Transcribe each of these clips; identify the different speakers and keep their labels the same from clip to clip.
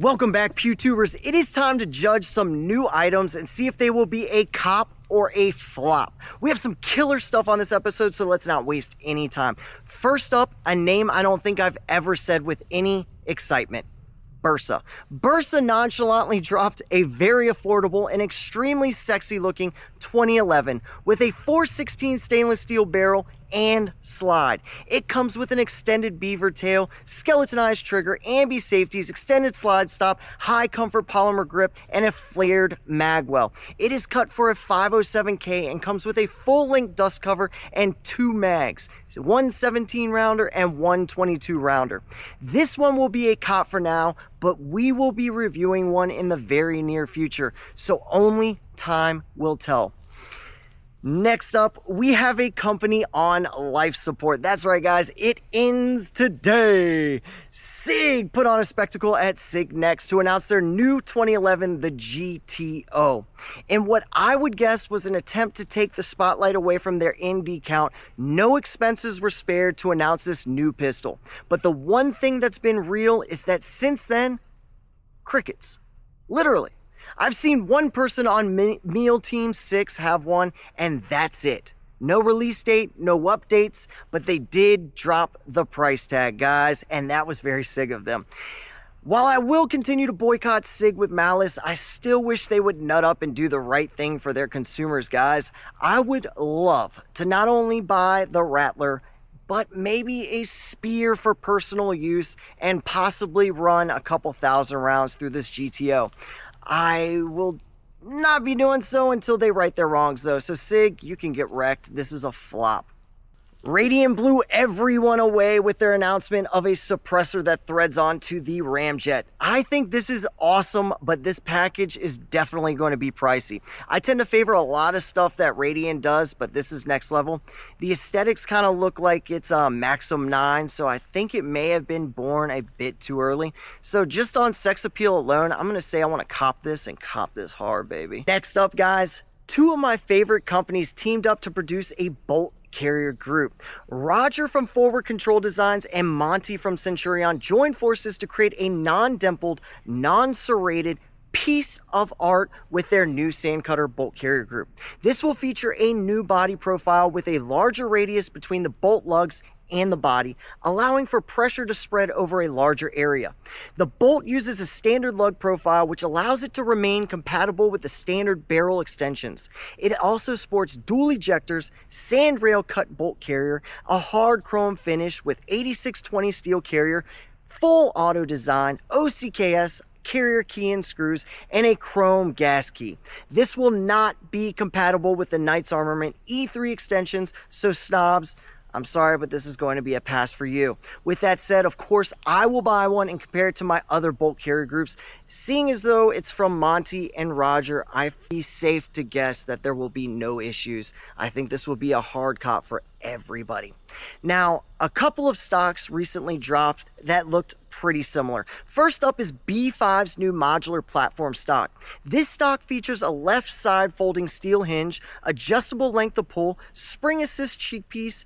Speaker 1: Welcome back, PewTubers. It is time to judge some new items and see if they will be a cop or a flop. We have some killer stuff on this episode, so let's not waste any time. First up, a name I don't think I've ever said with any excitement. Beretta. Beretta Nonchalantly dropped a very affordable and extremely sexy looking 2011 with a 416 stainless steel barrel and slide. It comes with an extended beaver tail, skeletonized trigger, ambi safeties, extended slide stop, high comfort polymer grip, and a flared mag well. It is cut for a 507K and comes with a full length dust cover and two mags, one 17 rounder and one 22 rounder. This one will be a cop for now, but we will be reviewing one in the very near future, so only time will tell. Next up, we have a company on life support. That's right, guys, it ends today. Sig put on a spectacle at Sig Next to announce their new 2011, the GTO. In what I would guess was an attempt to take the spotlight away from their ND count, no expenses were spared to announce this new pistol. But the one thing that's been real is that since then, crickets. Literally. I've seen one person on Meal Team 6 have one, and that's it. No release date, no updates, but they did drop the price tag, guys, and that was very Sig of them. While I will continue to boycott Sig with malice, I still wish they would nut up and do the right thing for their consumers, guys. I would love to not only buy the Rattler, but maybe a spear for personal use and possibly run a couple thousand rounds through this GTO. I will not be doing so until they right their wrongs, though. So Sig, you can get wrecked. This is a flop. Radian blew everyone away with their announcement of a suppressor that threads onto the Ramjet. I think this is awesome, but this package is definitely going to be pricey. I tend to favor a lot of stuff that Radian does, but this is next level. The aesthetics kind of look like it's a Maxim 9, so I think it may have been born a bit too early. So just on sex appeal alone, I'm going to say I want to cop this and cop this hard, baby. Next up, guys, two of my favorite companies teamed up to produce a bolt carrier group. Roger from Forward Control Designs and Monty from Centurion joined forces to create a non-dimpled, non-serrated piece of art with their new Sandcutter bolt carrier group. This will feature a new body profile with a larger radius between the bolt lugs and the body, allowing for pressure to spread over a larger area. The bolt uses a standard lug profile, which allows it to remain compatible with the standard barrel extensions. It also sports dual ejectors, sandrail cut bolt carrier, a hard chrome finish with 8620 steel carrier, full auto design, OCKS, carrier key and screws, and a chrome gas key. This will not be compatible with the Knights Armament E3 extensions, so snobs, I'm sorry, but this is going to be a pass for you. With that said, of course, I will buy one and compare it to my other bolt carrier groups. Seeing as though it's from Monty and Roger, I feel safe to guess that there will be no issues. I think this will be a hard cop for everybody. Now, a couple of stocks recently dropped that looked pretty similar. First up is B5's new modular platform stock. This stock features a left side folding steel hinge, adjustable length of pull, spring assist cheek piece,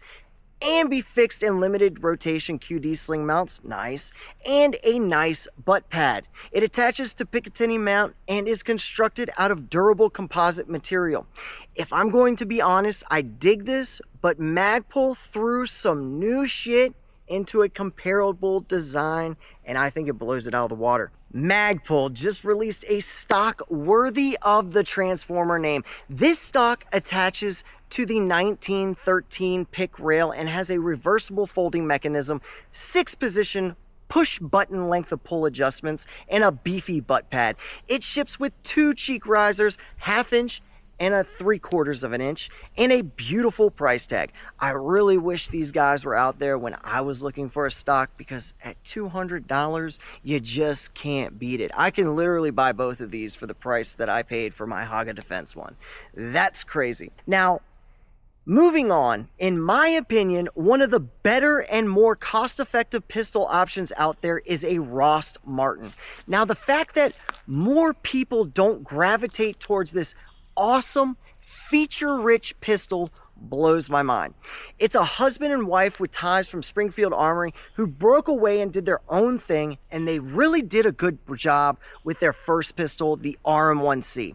Speaker 1: ambi fixed and limited rotation QD sling mounts, nice, and a nice butt pad. It attaches to Picatinny mount and is constructed out of durable composite material. If I'm going to be honest, I dig this, but Magpole threw some new shit into a comparable design, and I think it blows it out of the water. Magpole just released a stock worthy of the Transformer name. This stock attaches to the 1913 pick rail and has a reversible folding mechanism, 6-position push button length of pull adjustments, and a beefy butt pad. It ships with 2 cheek risers, 1/2 inch and a 3/4 of an inch, and a beautiful price tag. I really wish these guys were out there when I was looking for a stock, because at $200, you just can't beat it. I can literally buy both of these for the price that I paid for my Haga Defense one. That's crazy. Now, moving on, in my opinion, one of the better and more cost-effective pistol options out there is a Rost Martin. Now, the fact that more people don't gravitate towards this awesome, feature-rich pistol blows my mind. It's a husband and wife with ties from Springfield Armory who broke away and did their own thing, and they really did a good job with their first pistol, the RM1C.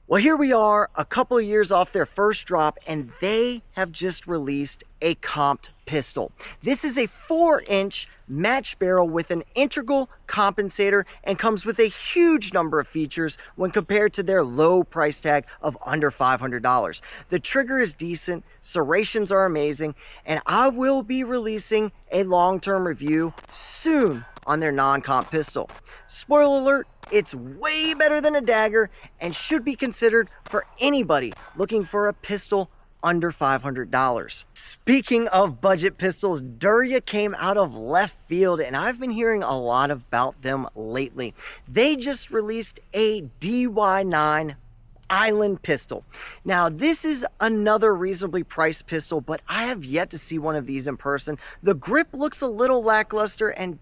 Speaker 1: Well, here we are, a couple of years off their first drop, and they have just released a comped pistol. This is a 4-inch match barrel with an integral compensator and comes with a huge number of features when compared to their low price tag of under $500. The trigger is decent, serrations are amazing, and I will be releasing a long-term review soon on their non-comp pistol. Spoiler alert, it's way better than a dagger and should be considered for anybody looking for a pistol under $500. Speaking of budget pistols, Dura came out of left field, and I've been hearing a lot about them lately. They just released a DY9 Island pistol. Now, this is another reasonably priced pistol, but I have yet to see one of these in person. The grip looks a little lackluster and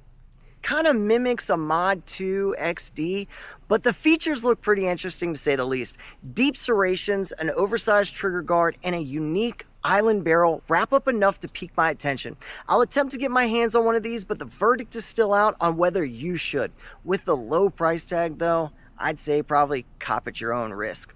Speaker 1: kind of mimics a Mod 2 XD, but the features look pretty interesting to say the least. Deep serrations, an oversized trigger guard, and a unique island barrel wrap up enough to pique my attention. I'll attempt to get my hands on one of these, but the verdict is still out on whether you should. With the low price tag though, I'd say probably cop at your own risk.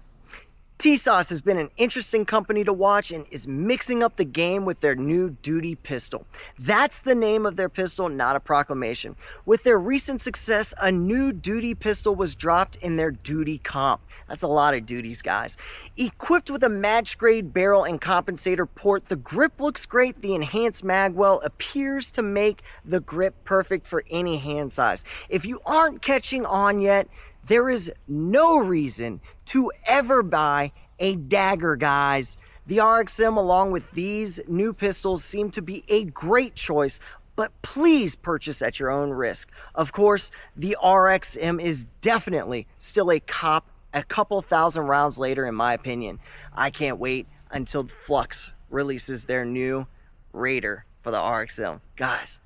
Speaker 1: Tesos has been an interesting company to watch and is mixing up the game with their new duty pistol. That's the name of their pistol, not a proclamation. With their recent success, a new duty pistol was dropped in their duty comp. That's a lot of duties, guys. Equipped with a match grade barrel and compensator port, the grip looks great. The enhanced magwell appears to make the grip perfect for any hand size. If you aren't catching on yet, there is no reason to ever buy a dagger, guys. The RXM along with these new pistols seem to be a great choice, but please purchase at your own risk. Of course, the RXM is definitely still a cop a couple thousand rounds later, in my opinion. I can't wait until Flux releases their new Raider for the RXM. Guys,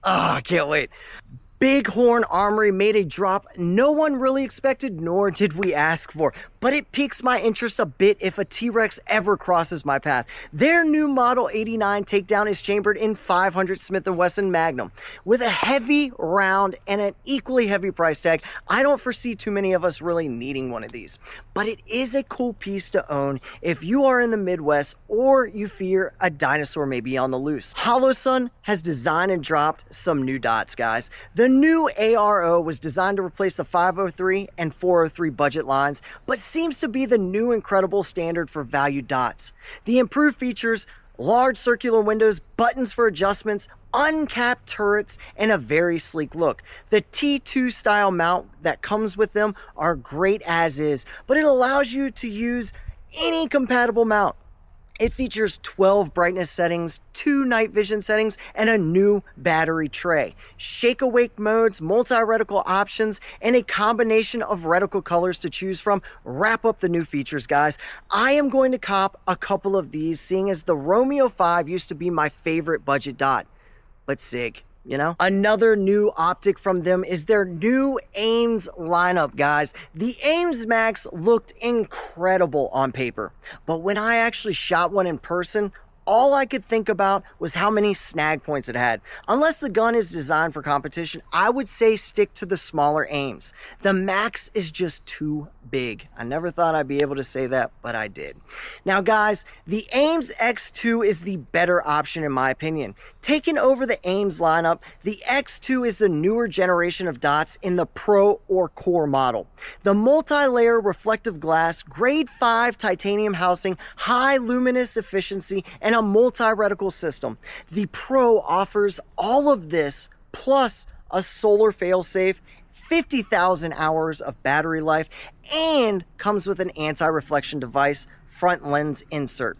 Speaker 1: I can't wait. Big Horn Armory made a drop no one really expected, nor did we ask for, but it piques my interest a bit if a T-Rex ever crosses my path. Their new Model 89 takedown is chambered in 500 Smith & Wesson Magnum. With a heavy round and an equally heavy price tag, I don't foresee too many of us really needing one of these. But it is a cool piece to own if you are in the Midwest or you fear a dinosaur may be on the loose. HoloSun has designed and dropped some new dots, guys. The new ARO was designed to replace the 503 and 403 budget lines, but seems to be the new incredible standard for value dots. The improved features, large circular windows, buttons for adjustments, uncapped turrets, and a very sleek look. The T2 style mount that comes with them are great as is, but it allows you to use any compatible mount. It features 12 brightness settings, 2 night vision settings, and a new battery tray. Shake awake modes, multi-reticle options, and a combination of reticle colors to choose from wrap up the new features, guys. I am going to cop a couple of these, seeing as the Romeo 5 used to be my favorite budget dot. But Sig, you know? Another new optic from them is their new Ames lineup, guys. The Ames Max looked incredible on paper, but when I actually shot one in person, all I could think about was how many snag points it had. Unless the gun is designed for competition, I would say stick to the smaller Ames. The Max is just too big. I never thought I'd be able to say that, but I did. Now guys, the Ames X2 is the better option in my opinion. Taking over the Ames lineup, the X2 is the newer generation of dots in the Pro or Core model. The multi-layer reflective glass, grade 5 titanium housing, high luminous efficiency, and a multi-reticle system. The Pro offers all of this plus a solar failsafe, 50,000 hours of battery life, and comes with an anti-reflection device front lens insert.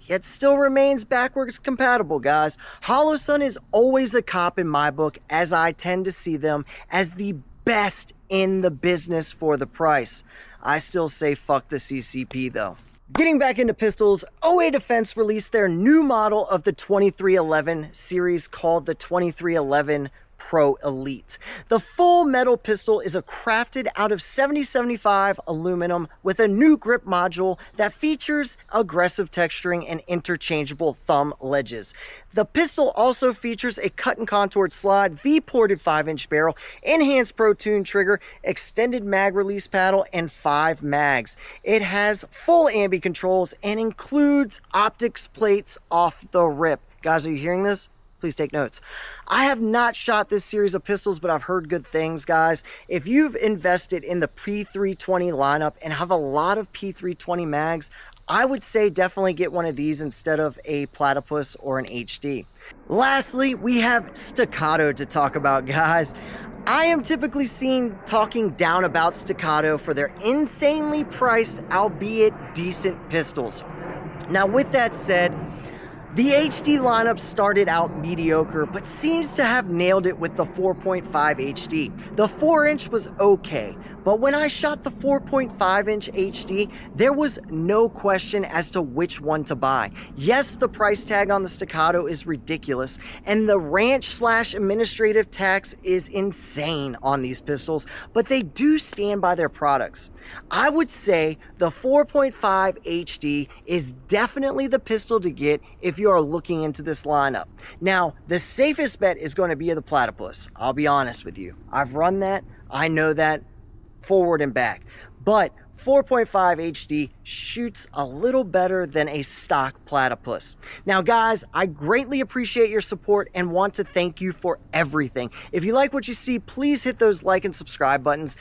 Speaker 1: It still remains backwards compatible, guys. HoloSun is always a cop in my book, as I tend to see them as the best in the business for the price. I still say fuck the CCP though. Getting back into pistols, OA Defense released their new model of the 2311 series called the 2311 Pro Elite. The full metal pistol is crafted out of 7075 aluminum with a new grip module that features aggressive texturing and interchangeable thumb ledges. The pistol also features a cut and contoured slide, V-ported 5-inch barrel, enhanced Pro Tune trigger, extended mag release paddle, and 5 mags. It has full ambi controls and includes optics plates off the rip. Guys, are you hearing this? Please take notes. I have not shot this series of pistols, but I've heard good things, guys. If you've invested in the P320 lineup and have a lot of P320 mags, I would say definitely get one of these instead of a Platypus or an HD. Lastly, we have Staccato to talk about, guys. I am typically seen talking down about Staccato for their insanely priced, albeit decent pistols. Now, with that said, the HD lineup started out mediocre, but seems to have nailed it with the 4.5 HD. The 4-inch was okay, but when I shot the 4.5-inch HD, there was no question as to which one to buy. Yes, the price tag on the Staccato is ridiculous, and the ranch/administrative tax is insane on these pistols, but they do stand by their products. I would say the 4.5 HD is definitely the pistol to get if you are looking into this lineup. Now, the safest bet is going to be the Platypus. I'll be honest with you. I've run that. I know that forward and back. But 4.5 HD shoots a little better than a stock Platypus. Now, guys, I greatly appreciate your support and want to thank you for everything. If you like what you see, please hit those like and subscribe buttons.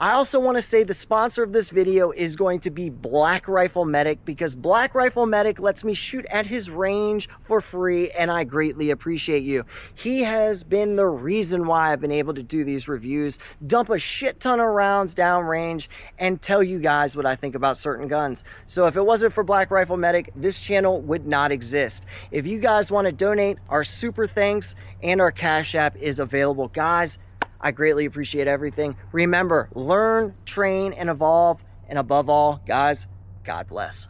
Speaker 1: I also want to say the sponsor of this video is going to be Black Rifle Medic, because Black Rifle Medic lets me shoot at his range for free, and I greatly appreciate you. He has been the reason why I've been able to do these reviews, dump a shit ton of rounds downrange, and tell you guys what I think about certain guns. So if it wasn't for Black Rifle Medic, this channel would not exist. If you guys want to donate, our super thanks and our Cash App is available. Guys, I greatly appreciate everything. Remember, learn, train, and evolve. And above all, guys, God bless.